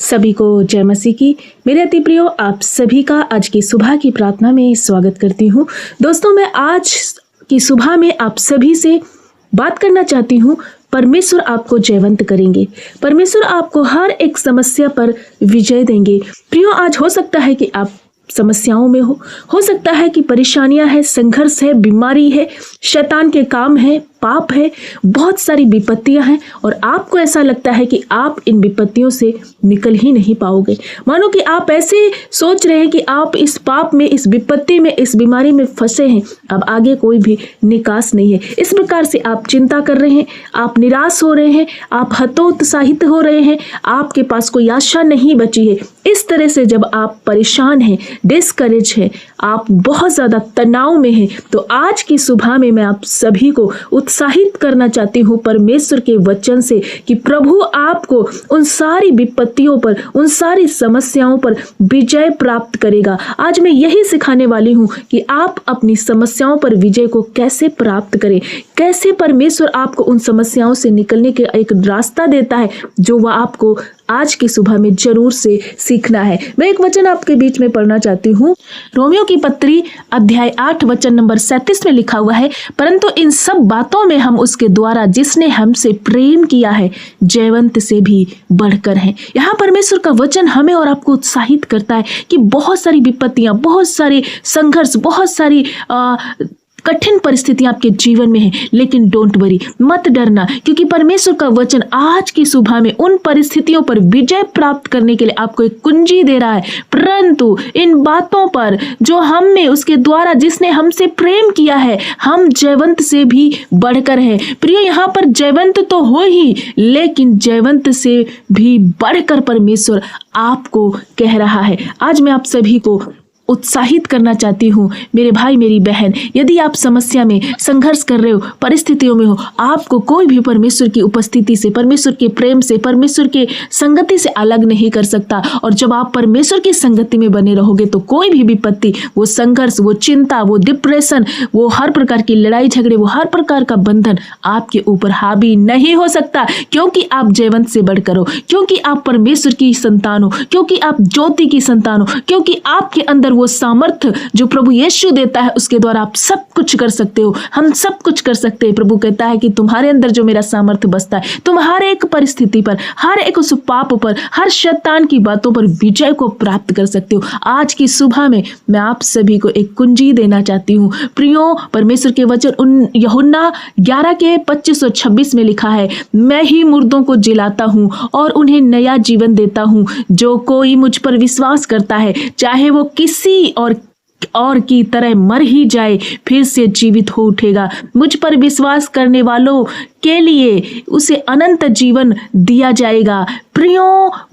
सभी को जय मसीह की। मेरे अति प्रियो, आप सभी का आज की सुबह की प्रार्थना में स्वागत करती हूँ। दोस्तों, मैं आज की सुबह में आप सभी से बात करना चाहती हूँ। परमेश्वर आपको जयवंत करेंगे। परमेश्वर आपको हर एक समस्या पर विजय देंगे। प्रियो, आज हो सकता है कि आप समस्याओं में हो सकता है कि परेशानियां है, संघर्ष है, बीमारी है, शैतान के काम है, पाप है, बहुत सारी विपत्तियां हैं और आपको ऐसा लगता है कि आप इन विपत्तियों से निकल ही नहीं पाओगे। मानो कि आप ऐसे सोच रहे हैं कि आप इस पाप में, इस विपत्ति में, इस बीमारी में फंसे हैं, अब आगे कोई भी निकास नहीं है। इस प्रकार से आप चिंता कर रहे हैं, आप निराश हो रहे हैं, आप हतोत्साहित हो रहे हैं, आपके पास कोई आशा नहीं बची है। इस तरह से जब आप परेशान हैं, डिस्करेज है, आप बहुत ज्यादा तनाव में हैं, तो आज की सुबह में मैं आप सभी को उत्साहित करना चाहती हूँ परमेश्वर के वचन से कि प्रभु आपको उन सारी विपत्तियों पर, उन सारी समस्याओं पर विजय प्राप्त करेगा। आज मैं यही सिखाने वाली हूँ कि आप अपनी समस्याओं पर विजय को कैसे प्राप्त करें, कैसे परमेश्वर आपको उन समस्याओं से निकलने के एक रास्ता देता है, जो वह आपको आज की सुबह में जरूर से सीखना है। मैं एक वचन आपके बीच में पढ़ना चाहती हूँ। रोमियो की पत्री अध्याय 8 वचन नंबर 37 में लिखा हुआ है, परंतु इन सब बातों में हम उसके द्वारा जिसने हमसे प्रेम किया है जयवंत से भी बढ़कर हैं। यहाँ परमेश्वर का वचन हमें और आपको उत्साहित करता है कि बहुत सारी विपत्तियां, बहुत सारे संघर्ष, बहुत सारी कठिन परिस्थितियां आपके जीवन में है, लेकिन डोंट वरी, मत डरना, क्योंकि परमेश्वर का वचन आज की सुबह में उन परिस्थितियों पर विजय प्राप्त करने के लिए आपको एक कुंजी दे रहा है। परंतु इन बातों पर जो हम में उसके द्वारा जिसने हमसे प्रेम किया है, हम जयवंत से भी बढ़कर हैं। प्रियो, यहाँ पर जयवंत तो हो ही, लेकिन जयवंत से भी बढ़कर परमेश्वर आपको कह रहा है। आज मैं आप सभी को उत्साहित करना चाहती हूँ, मेरे भाई मेरी बहन, यदि आप समस्या में संघर्ष कर रहे हो, परिस्थितियों में हो, आपको कोई भी परमेश्वर की उपस्थिति से, परमेश्वर के प्रेम से, परमेश्वर के संगति से अलग नहीं कर सकता। और जब आप परमेश्वर की संगति में बने रहोगे तो कोई भी विपत्ति, वो संघर्ष, वो चिंता, वो डिप्रेशन, वो हर प्रकार की लड़ाई झगड़े, वो हर प्रकार का बंधन आपके ऊपर हावी नहीं हो सकता, क्योंकि आप जयवंत से बढ़कर हो, क्योंकि आप परमेश्वर की संतान हो, क्योंकि आप ज्योति की संतान हो, क्योंकि आपके अंदर वो सामर्थ्य जो प्रभु यीशु देता है, उसके द्वारा आप सब कुछ कर सकते हो। हम सब कुछ कर सकते हैं। प्रभु कहता है कि तुम्हारे अंदर जो मेरा सामर्थ्य बसता है, तुम हर एक परिस्थिति पर, हर एक उस पाप पर, हर शैतान की बातों पर विजय को प्राप्त कर सकते हो। आज की सुबह में मैं आप सभी को एक कुंजी देना चाहती हूँ। प्रियो, परमेश्वर के वचन यूहन्ना 11 के 25 और 26 में लिखा है, मैं ही मुर्दों को जिलाता हूँ और उन्हें नया जीवन देता हूँ। जो कोई मुझ पर विश्वास करता है, चाहे वो किसी और की तरह मर ही जाए, फिर से जीवित हो उठेगा। मुझ पर विश्वास करने वालों के लिए उसे अनंत जीवन दिया जाएगा। प्रियो,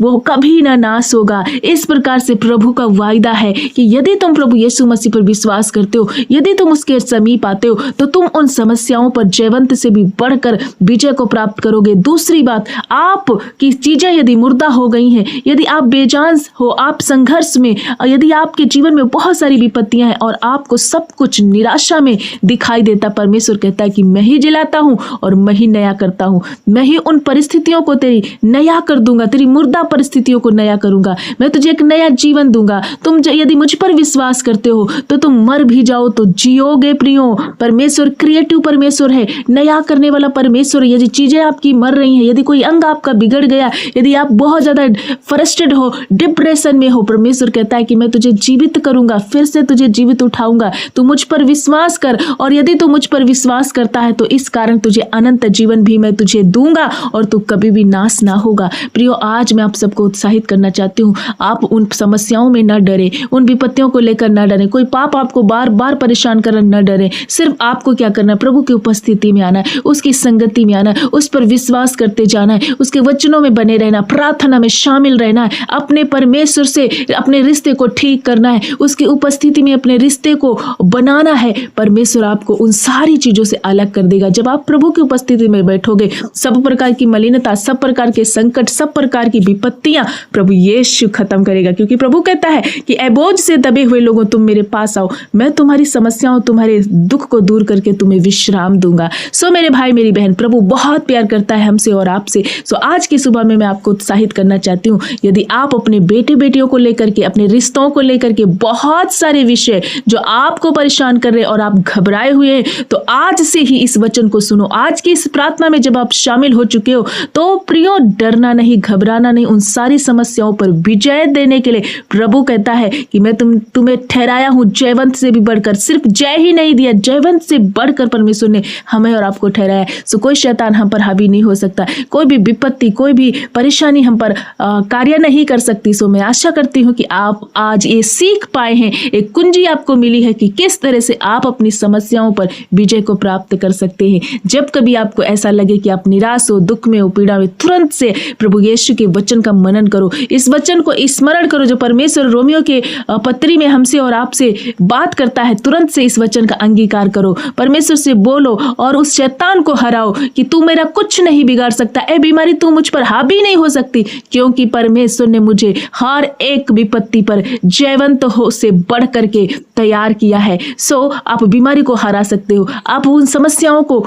वो कभी ना नाश होगा। इस प्रकार से प्रभु का वायदा है कि यदि तुम प्रभु यीशु मसीह पर विश्वास करते हो, यदि तुम उसके समीप आते हो, तो तुम उन समस्याओं पर जयवंत से भी बढ़कर विजय को प्राप्त करोगे। दूसरी बात, आप की चीजें यदि मुर्दा हो गई हैं, यदि आप बेजान हो, आप संघर्ष में, यदि आपके जीवन में बहुत सारी विपत्तियां हैं और आपको सब कुछ निराशा में दिखाई देता, परमेश्वर कहता है कि मैं ही जिलाता हूं और मैं ही नया करता हूं। मैं ही उन परिस्थितियों को तेरी नया कर दूंगा, तेरी मुर्दा परिस्थितियों को नया करूंगा। मैं तुझे एक नया जीवन दूंगा। तुम यदि मुझ पर विश्वास करते हो तो तुम मर भी जाओ तो जियोगे। प्रियो, परमेश्वर क्रिएटिव परमेश्वर है, नया करने वाला परमेश्वर है। यदि चीजें आपकी मर रही हैं, यदि कोई अंग आपका बिगड़ गया, यदि आप बहुत ज्यादा फ्रस्ट्रेटेड हो, डिप्रेशन में हो, परमेश्वर कहता है कि मैं तुझे जीवित करूंगा, फिर से तुझे जीवित उठाऊंगा। तू मुझ पर विश्वास कर, और यदि तू मुझ पर विश्वास करता है तो इस कारण तुझे अनंत जीवन भी मैं तुझे दूंगा और तू कभी भी नाश ना होगा। प्रियो, आज मैं आप सबको उत्साहित करना चाहती हूँ, आप उन समस्याओं में न डरे, उन विपत्तियों को लेकर न डरे, कोई पाप आपको बार बार परेशान कर न डरे। सिर्फ आपको क्या करना है, प्रभु की उपस्थिति में आना है, उसकी संगति में आना है, उस पर विश्वास करते जाना है, उसके वचनों में बने रहना, प्रार्थना में शामिल रहना है, अपने परमेश्वर से अपने रिश्ते को ठीक करना है, उसकी उपस्थिति में अपने रिश्ते को बनाना है। परमेश्वर आपको उन सारी चीजों से अलग कर देगा। जब आप प्रभु की उपस्थिति उपस्थिति में बैठोगे, सब प्रकार की मलिनता, सब प्रकार के संकट, सब प्रकार की विपत्तियां प्रभु यीशु खत्म करेगा। क्योंकि प्रभु कहता है कि ऐ बोझ से दबे हुए लोगों तुम मेरे पास आओ, मैं तुम्हारी समस्याओं, तुम्हारे दुख को दूर करके तुम्हें विश्राम दूंगा। सो मेरे भाई मेरी बहन, प्रभु बहुत प्यार करता है हमसे और आपसे। सो आज की सुबह में मैं आपको उत्साहित करना चाहती हूँ, यदि आप अपने बेटे बेटियों को लेकर के, अपने रिश्तों को लेकर के बहुत सारे विषय जो आपको परेशान कर रहे हैं और आप घबराए हुए हैं, तो आज से ही इस वचन को सुनो। आज की इस प्रार्थना में जब आप शामिल हो चुके हो तो प्रियो, डरना नहीं, घबराना नहीं, उन सारी समस्याओं पर विजय देने के लिए प्रभु कहता है कि मैं तुम्हें ठहराया हूं जयवंत से भी बढ़कर। सिर्फ जय ही नहीं दिया, जयवंत से बढ़कर परमेश्वर ने हमें और आपको ठहराया। सो कोई शैतान हम पर हावी नहीं हो सकता, कोई भी विपत्ति, कोई भी परेशानी हम पर कार्य नहीं कर सकती। सो मैं आशा करती हूँ कि आप आज ये सीख पाए हैं, एक कुंजी आपको मिली है कि किस तरह से आप अपनी समस्याओं पर विजय को प्राप्त कर सकते हैं। जब कभी आपको ऐसा लगे कि आप निराश हो, दुख में हो, पीड़ा में, तुरंत से प्रभु यीशु के वचन का मनन करो, इस वचन को स्मरण करो जो परमेश्वर रोमियो के पत्री में हमसे और आपसे बात करता है। तुरंत से इस वचन का अंगीकार करो, परमेश्वर से बोलो और उस शैतान को हराओ कि तू मेरा कुछ नहीं बिगाड़ सकता, ए बीमारी तू मुझ पर हावी नहीं हो सकती, क्योंकि परमेश्वर ने मुझे हर एक विपत्ति पर जयवंत हो से बढ़ करके तैयार किया है। सो आप बीमारी को हरा सकते हो, आप उन समस्याओं को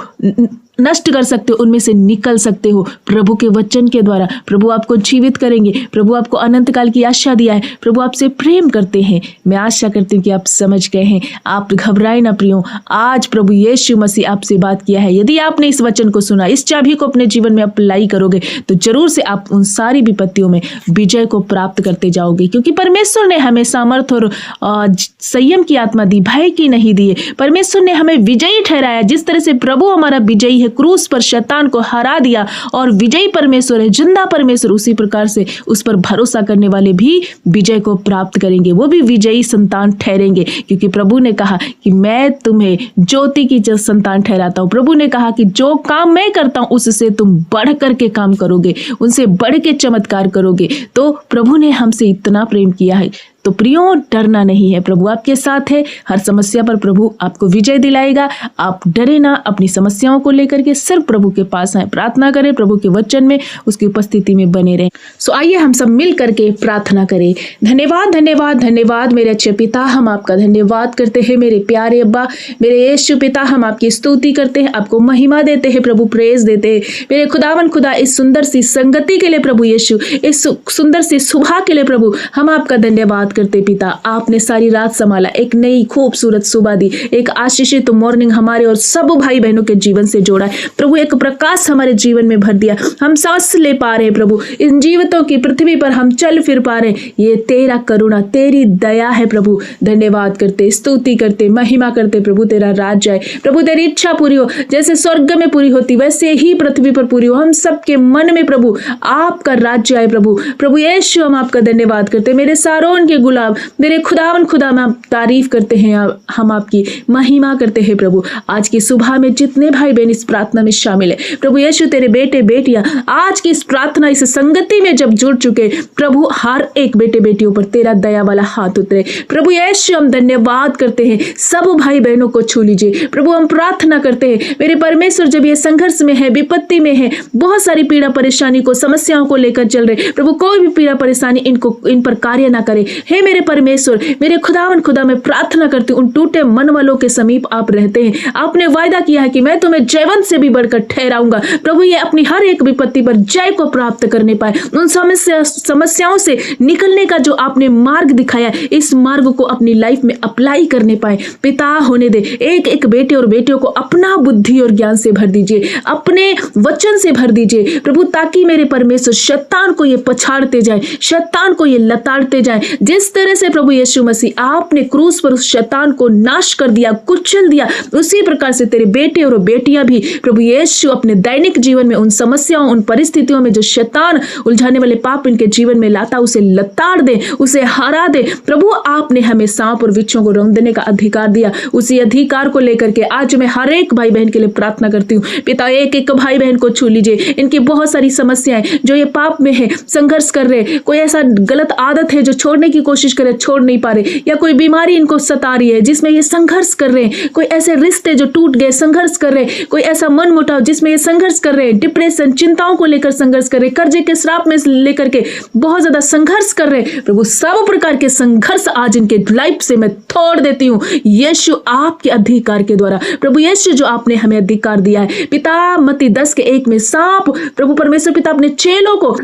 नष्ट कर सकते हो, उनमें से निकल सकते हो प्रभु के वचन के द्वारा। प्रभु आपको जीवित करेंगे, प्रभु आपको अनंत काल की आशा दिया है, प्रभु आपसे प्रेम करते हैं। मैं आशा करती हूँ कि आप समझ गए हैं। आप घबराए ना प्रियो, आज प्रभु यीशु मसीह आपसे बात किया है। यदि आपने इस वचन को सुना, इस चाबी को अपने जीवन में अप्लाई करोगे तो जरूर से आप उन सारी विपत्तियों में विजय को प्राप्त करते जाओगे। क्योंकि परमेश्वर ने हमें सामर्थ्य और संयम की आत्मा दी, भय की नहीं दी है। परमेश्वर ने हमें विजयी ठहराया। जिस तरह से प्रभु हमारा विजयी, क्रूस पर शैतान को हरा दिया और विजयी परमेश्वर है, जिंदा परमेश्वर, उसी प्रकार से उस पर भरोसा करने वाले भी विजय को प्राप्त करेंगे, वो भी विजयी संतान ठहरेंगे। क्योंकि प्रभु ने कहा कि मैं तुम्हें ज्योति की संतान ठहराता हूं। प्रभु ने कहा कि जो काम मैं करता हूं उससे तुम बढ़ करके काम करोगे, उनसे बढ़ के चमत्कार करोगे। तो प्रभु ने हमसे इतना प्रेम किया है, तो प्रियो डरना नहीं है, प्रभु आपके साथ है। हर समस्या पर प्रभु आपको विजय दिलाएगा। आप डरे ना, अपनी समस्याओं को लेकर के सिर्फ प्रभु के पास आए, प्रार्थना करें, प्रभु के वचन में, उसकी उपस्थिति में बने रहें। सो आइए हम सब मिल करके प्रार्थना करें। धन्यवाद धन्यवाद धन्यवाद मेरे अच्छे पिता, हम आपका धन्यवाद करते हैं। मेरे प्यारे अब्बा, मेरे यीशु पिता, हम आपकी स्तुति करते हैं, आपको महिमा देते हैं प्रभु, प्रेज देते हैं। मेरे खुदावन खुदा, इस सुंदर सी संगति के लिए प्रभु यीशु, इस सुंदर सी सुबह के लिए प्रभु हम आपका धन्यवाद करते पिता। आपने सारी रात संभाला, एक नई खूबसूरत सुबह दी, एक आशीषित मॉर्निंग हमारे और सब भाई बहनों के जीवन से जोड़ा है प्रभु, एक प्रकाश हमारे जीवन में भर दिया। हम सांस ले पा रहे हैं प्रभु, इन जीवितों की पृथ्वी पर हम चल फिर पा रहे हैं, ये तेरा करुणा, तेरी दया है प्रभु। धन्यवाद करते, स्तुति करते, महिमा करते प्रभु, तेरा राज्य आए प्रभु, तेरी इच्छा पूरी हो, जैसे स्वर्ग में पूरी होती वैसे ही पृथ्वी पर पूरी हो। हम सबके मन में प्रभु आपका राज्य आए प्रभु। प्रभु यीशु, हम आपका धन्यवाद करते। मेरे सारोन के गुलाब, मेरे खुदावन खुदा, में आप तारीफ करते हैं, हम आपकी महिमा करते हैं प्रभु। आज की सुबह में जितने भाई बहन इस प्रार्थना में शामिल है प्रभु यीशु, तेरे बेटे बेटियां आज की इस प्रार्थना, इस संगति में जब जुड़ चुके प्रभु, हर एक बेटे बेटियों पर तेरा दया वाला हाथ उतरे प्रभु यीशु। हम धन्यवाद करते हैं, सब भाई बहनों को छू लीजिए प्रभु। हम प्रार्थना करते हैं मेरे परमेश्वर, जब ये संघर्ष में है, विपत्ति में है, बहुत सारी पीड़ा परेशानी को, समस्याओं को लेकर चल रहे प्रभु, कोई भी पीड़ा परेशानी इन पर कार्य ना करे। हे मेरे परमेश्वर, मेरे खुदावन खुदा, मैं प्रार्थना करती हूँ, उन टूटे मन वालों के समीप आप रहते हैं। आपने वायदा किया है कि मैं तुम्हें जयवंत से भी बढ़कर ठहराऊंगा प्रभु। ये अपनी हर एक विपत्ति पर जय को प्राप्त करने पाए, उन समस्याओं से निकलने का जो आपने मार्ग दिखाया, इस मार्ग को अपनी लाइफ में अप्लाई करने पाए। पिता होने दे, एक एक बेटे और बेटियों को अपना बुद्धि और ज्ञान से भर दीजिए, अपने वचन से भर दीजिए प्रभु, ताकि मेरे परमेश्वर शैतान को ये पछाड़ते जाए, शैतान को ये लताड़ते जाए। जिस तरह से प्रभु यीशु मसीह आपने क्रूस पर उस शैतान को नाश कर दिया, कुचल दिया, उसी प्रकार से तेरे बेटे और बेटियां भी प्रभु यीशु अपने दैनिक जीवन में उन समस्याओं, उन परिस्थितियों में जो शैतान उलझाने वाले पाप इनके जीवन में लाता, उसे लताड़ दे, उसे हरा दे प्रभु। आपने हमें सांप और बिच्छों को रौंदने का अधिकार दिया, उसी अधिकार को लेकर के आज मैं हर एक भाई बहन के लिए प्रार्थना करती हूँ पिता। एक एक भाई बहन को छू लीजिए, इनकी बहुत सारी समस्याएं जो ये पाप में है, संघर्ष कर रहे, कोई ऐसा गलत आदत है जो छोड़ने की कोशिश कर रहे, छोड़ नहीं पा रहे, या कोई बीमारी इनको सता रही है जिसमें ये संघर्ष कर रहे हैं, कोई ऐसे रिश्ते जो टूट गए संघर्ष कर रहे हैं, कोई ऐसा मन मुटाव जिसमें ये संघर्ष कर रहे हैं, डिप्रेशन चिंताओं को लेकर संघर्ष कर रहे, कर्जे के श्राप में लेकर के बहुत ज्यादा संघर्ष कर रहे हैं, प्रभु सब प्रकार के संघर्ष आज इनके लाइफ से मैं तोड़ देती हूँ यीशु आपके अधिकार के द्वारा। प्रभु यीशु जो आपने हमें अधिकार दिया है पिता, मत्ती 10:1 में सांप, प्रभु परमेश्वर पिता अपने चेलों को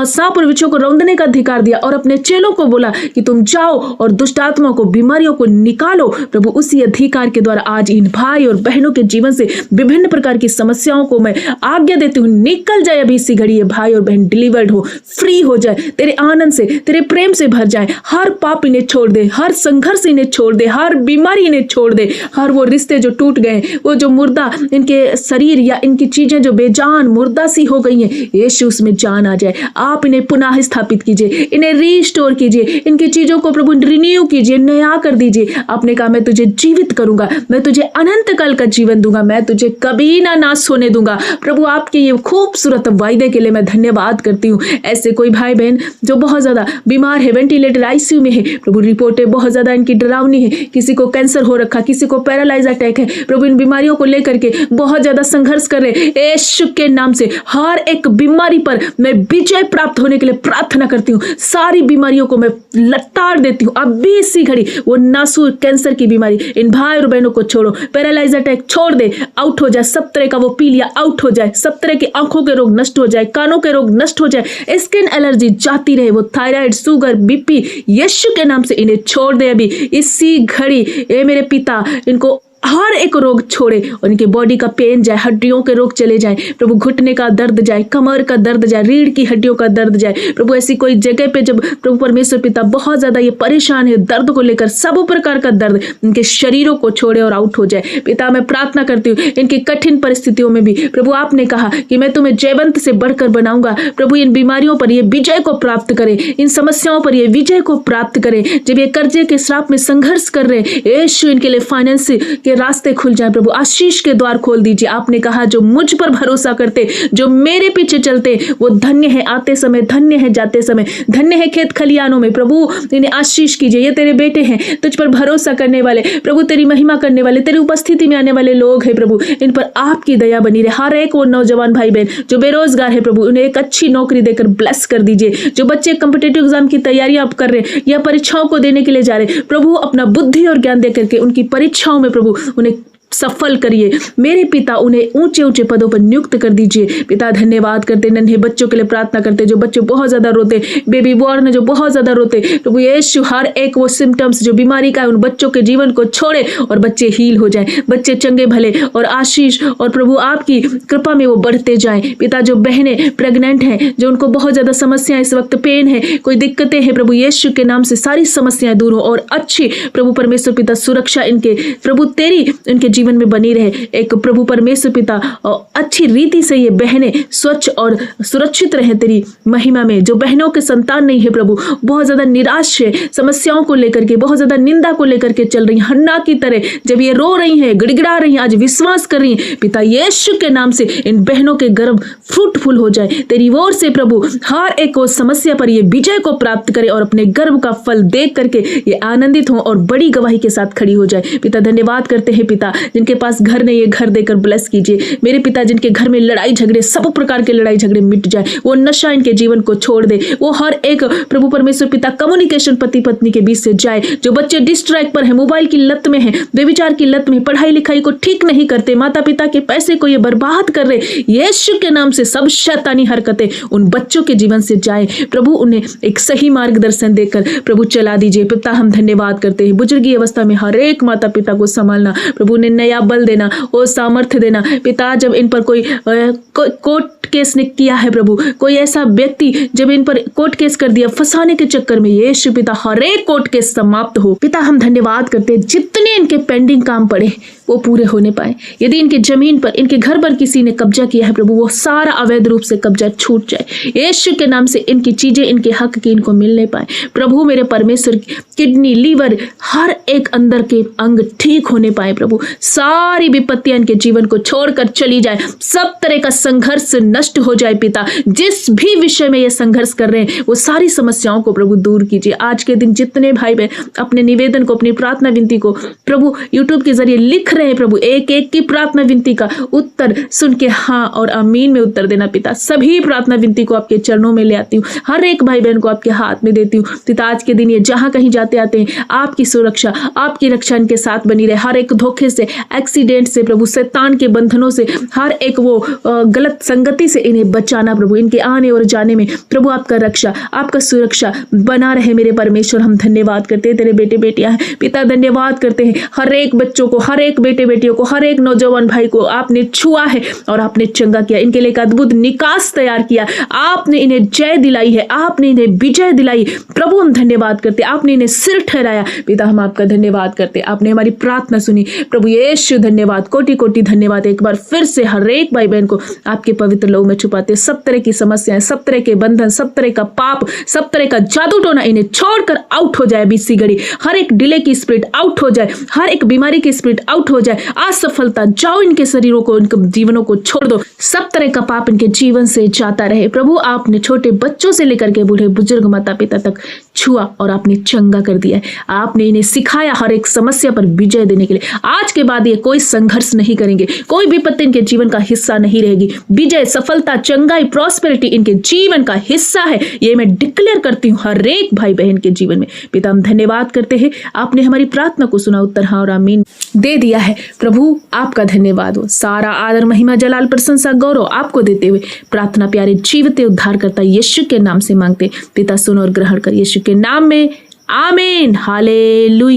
सांप और बिच्छू को रौंदने का अधिकार दिया और अपने चेलों को बोला कि तुम जाओ और दुष्ट आत्माओं को, बीमारियों को निकालो। प्रभु उसी अधिकार के द्वारा आज इन भाई और बहनों के जीवन से विभिन्न प्रकार की समस्याओं को मैं आज्ञा देती हूँ, निकल जाए अभी इसी घड़ी ये भाई और बहन डिलीवर्ड हो, फ्री हो जाए, तेरे आनंद से तेरे प्रेम से भर जाए। हर पाप इन्हें छोड़ दे, हर संघर्ष इन्हें छोड़ दे, हर बीमारी इन्हें छोड़ दे, हर वो रिश्ते जो टूट गए, वो जो मुर्दा इनके शरीर या इनकी चीजें जो बेजान मुर्दा सी हो गई हैं, यीशु उसमें जान आ जाए। आप इन्हें पुनः स्थापित कीजिए, इन्हें रीस्टोर कीजिए, इनकी चीजों को प्रभु रिन्यू कीजिए, नया कर दीजिए। आपने कहा मैं तुझे जीवित करूंगा, मैं तुझे अनंत काल का जीवन दूंगा, मैं तुझे कभी ना नाश होने दूंगा। प्रभु आपके ये खूबसूरत वायदे के लिए मैं धन्यवाद करती हूँ। ऐसे कोई भाई बहन जो बहुत ज्यादा बीमार है, वेंटिलेटर आईसीयू में है, प्रभु रिपोर्टें बहुत ज्यादा इनकी डरावनी है, किसी को कैंसर हो रखा, किसी को पैरालाइज अटैक है, प्रभु इन बीमारियों को लेकर के बहुत ज्यादा संघर्ष कर रहे, यीशु के नाम से हर एक बीमारी पर मैं विजय प्राप्त होने के लिए प्रार्थना करती हूँ। सारी बीमारियों को मैं लताड़ देती हूँ अभी इसी घड़ी। वो नासूर कैंसर की बीमारी इन भाई और बहनों को छोड़ो, पैरालाइज अटैक छोड़ दे, आउट हो जाए, सब तरह का वो पीलिया आउट हो जाए, सब तरह की आंखों के रोग नष्ट हो जाए, कानों के रोग नष्ट हो जाए, स्किन एलर्जी जाती रहे, वो थायराइड, शुगर, बीपी, यीशु के नाम से इन्हें छोड़ दे अभी इसी घड़ी। ए मेरे पिता, इनको हर एक रोग छोड़े और इनके बॉडी का पेन जाए, हड्डियों के रोग चले जाए, प्रभु घुटने का दर्द जाए, कमर का दर्द जाए, रीढ़ की हड्डियों का दर्द जाए। प्रभु ऐसी कोई जगह पे जब प्रभु परमेश्वर पिता बहुत ज्यादा ये परेशान है दर्द को लेकर, सब प्रकार का दर्द इनके शरीरों को छोड़े और आउट हो जाए। पिता मैं प्रार्थना करती हूँ इनकी कठिन परिस्थितियों में भी प्रभु आपने कहा कि मैं तुम्हें जयवंत से बढ़कर बनाऊंगा। प्रभु इन बीमारियों पर ये विजय को प्राप्त करे, इन समस्याओं पर ये विजय को प्राप्त करे। जब ये कर्जे के श्राप में संघर्ष कर रहे, यीशु इनके लिए फाइनेंस के रास्ते खुल जाए। प्रभु आशीष के द्वार खोल दीजिए। आपने कहा जो मुझ पर भरोसा करते, जो मेरे पीछे चलते, वो धन्य है आते समय, धन्य है जाते समय, धन्य है खेत खलियानों में। प्रभु इन्हें आशीष कीजिए। ये तेरे बेटे हैं, तुझ पर भरोसा करने वाले, प्रभु तेरी महिमा करने वाले, तेरी उपस्थिति में आने वाले लोग हैं। प्रभु इन पर आपकी दया बनी रहे। हर एक वो नौजवान भाई बहन जो बेरोजगार है, प्रभु उन्हें एक अच्छी नौकरी देकर ब्लेस कर दीजिए। जो बच्चे कॉम्पिटिटिव एग्जाम की तैयारियां कर रहे हैं या परीक्षाओं को देने के लिए जा रहे, प्रभु अपना बुद्धि और ज्ञान देकर के उनकी परीक्षाओं में प्रभु उन्हें सफल करिए। मेरे पिता उन्हें ऊंचे ऊंचे पदों पर नियुक्त कर दीजिए। पिता धन्यवाद करते, नन्हे बच्चों के लिए प्रार्थना करते, जो बच्चे बहुत ज्यादा रोते, बेबी बॉर्न जो बहुत ज्यादा रोते, प्रभु यीशु हर एक वो सिम्टम्स जो बीमारी का है उन बच्चों के जीवन को छोड़े और बच्चे हील हो जाएं, बच्चे चंगे भले और आशीष और प्रभु आपकी कृपा में वो बढ़ते जाएं। पिता जो बहनें प्रेग्नेंट हैं, जो उनको बहुत ज्यादा समस्याएं इस वक्त, पेन है, कोई दिक्कतें हैं, प्रभु यीशु के नाम से सारी समस्याएं दूर हो और अच्छी प्रभु परमेश्वर पिता सुरक्षा इनके प्रभु तेरी इनके जीवन में बनी रहे। एक प्रभु परमेश्वर पिता अच्छी रीति से ये बहनें स्वच्छ और सुरक्षित रहे तेरी महिमा में। जो बहनों के संतान नहीं है प्रभु, बहुत ज्यादा निराश है, समस्याओं को लेकर के, बहुत ज्यादा निंदा को लेकर के चल रही, हन्ना की तरह जब ये रो रही हैं, गिड़गिड़ा रही हैं, आज विश्वास कर रही हैं, पिता यीशु के नाम से इन बहनों के गर्भ फ्रूटफुल हो जाए। तेरी ओर से प्रभु हर एक समस्या पर ये विजय को प्राप्त करे और अपने गर्भ का फल देख करके ये आनंदित हो और बड़ी गवाही के साथ खड़ी हो जाए। पिता धन्यवाद करते हैं पिता, जिनके पास घर नहीं है घर देकर ब्लेस कीजिए। मेरे पिता जिनके घर में लड़ाई झगड़े, सब प्रकार के लड़ाई झगड़े मिट जाए, वो नशा इनके जीवन को छोड़ दे, वो हर एक प्रभु परमेश्वर पिता कम्युनिकेशन पति पत्नी के बीच से जाए। जो बच्चे डिस्ट्रैक्ट पर है, मोबाइल की लत में है, व्यभिचार की लत में, पढ़ाई लिखाई को ठीक नहीं करते, माता पिता के पैसे को ये बर्बाद कर रहे, यीशु के नाम से सब शैतानी हरकतें उन बच्चों के जीवन से जाए। प्रभु उन्हें एक सही मार्गदर्शन देकर प्रभु चला दीजिए। पिता हम धन्यवाद करते हैं, बुजुर्गी अवस्था में हर एक माता पिता को संभालना, प्रभु उन्हें नया बल देना, वो सामर्थ्य देना। पिता जब इन पर कोई कोर्ट केस ने किया है, प्रभु कोई ऐसा व्यक्ति जब इन पर कोर्ट केस कर दिया फंसाने के चक्कर में, यीशु पिता हर एक कोर्ट केस समाप्त हो। पिता हम धन्यवाद करते हैं, जितने इनके पेंडिंग काम पड़े वो पूरे होने पाए। यदि इनके जमीन पर, इनके घर पर किसी ने कब्जा किया है प्रभु, वो सारा अवैध रूप से कब्जा छूट जाए। यीशु के नाम से इनकी चीजें, इनके हक की इनको मिलने पाए प्रभु। मेरे परमेश्वर, किडनी, लीवर, हर एक अंदर के अंग ठीक होने पाए प्रभु। सारी विपत्तियां इनके जीवन को छोड़कर चली जाए। सब तरह का संघर्ष नष्ट हो जाए पिता। जिस भी विषय में ये संघर्ष कर रहे हैं वो सारी समस्याओं को प्रभु दूर कीजिए। आज के दिन जितने भाई बहन अपने निवेदन को, अपनी प्रार्थना विनती को प्रभु यूट्यूब के जरिए लिख रहे हैं प्रभु, एक एक की प्रार्थना विनती का उत्तर सुन के हाँ और आमीन में उत्तर देना पिता। सभी प्रार्थना विनती को आपके चरणों में ले आती हूँ, हर एक भाई बहन को आपके हाथ में देती हूँ पिता। आज के दिन ये जहां कहीं जाते आते हैं, आपकी सुरक्षा, आपकी रक्षा इनके साथ बनी रहे। हर एक धोखे से, एक्सीडेंट से प्रभु, शैतान के बंधनों से, हर एक वो गलत संगति से इन्हें बचाना प्रभु। इनके आने और जाने में प्रभु आपका रक्षा, आपका सुरक्षा बना रहे मेरे परमेश्वर। हम धन्यवाद करते हैं, तेरे बेटे बेटियां हैं पिता, धन्यवाद करते हैं। हर एक बच्चों को, हर एक बेटे बेटियों को, हर एक नौजवान भाई को आपने छुआ है और आपने चंगा किया। इनके लिए एक अद्भुत निकास तैयार किया। आपने इन्हें जय दिलाई है, आपने इन्हें विजय दिलाई प्रभु। हम धन्यवाद करते, आपने इन्हें सिर ठहराया पिता। हम आपका धन्यवाद करते, आपने हमारी प्रार्थना सुनी प्रभु यीशु। धन्यवाद, कोटि कोटि धन्यवाद। एक बार फिर से हर एक भाई बहन को आपके पवित्र लहू में छुपाते। सब तरह की समस्याएं, सब तरह के बंधन, सब तरह का पाप, सब तरह का जादू टोना इन्हें छोड़कर आउट हो जाए। बीसी घड़ी हर एक डिले की स्पिरिट आउट हो जाए, हर एक बीमारी की स्पिरिट आउट हो जाए। असफलता जाओ इनके शरीरों को, इनके जीवनों को छोड़ दो। सब तरह का पाप इनके जीवन से जाता रहे प्रभु। आपने छोटे बच्चों से लेकर के बूढ़े बुजुर्ग माता पिता तक छुआ और आपने चंगा कर दिया है। आपने इन्हें सिखाया हर एक समस्या पर विजय देने के लिए। आज के बाद ये कोई संघर्ष नहीं करेंगे, कोई विपत्ति इनके जीवन का हिस्सा नहीं रहेगी। विजय, सफलता, चंगाई, प्रॉस्पेरिटी इनके जीवन का हिस्सा है। ये मैं डिक्लेयर करती हूँ हर एक भाई बहन के जीवन में पिता। हम धन्यवाद करते हैं, आपने हमारी प्रार्थना को सुना, उत्तर हाँ और आमीन दे दिया है प्रभु। आपका धन्यवाद हो। सारा आदर, महिमा, जलाल, प्रशंसा, गौरव आपको देते हुए प्रार्थना प्यारे जीवते उद्धार करता यीशु के नाम से मांगते पिता। सुन और ग्रहण कर यीशु के नाम में, आमीन। हालेलुया।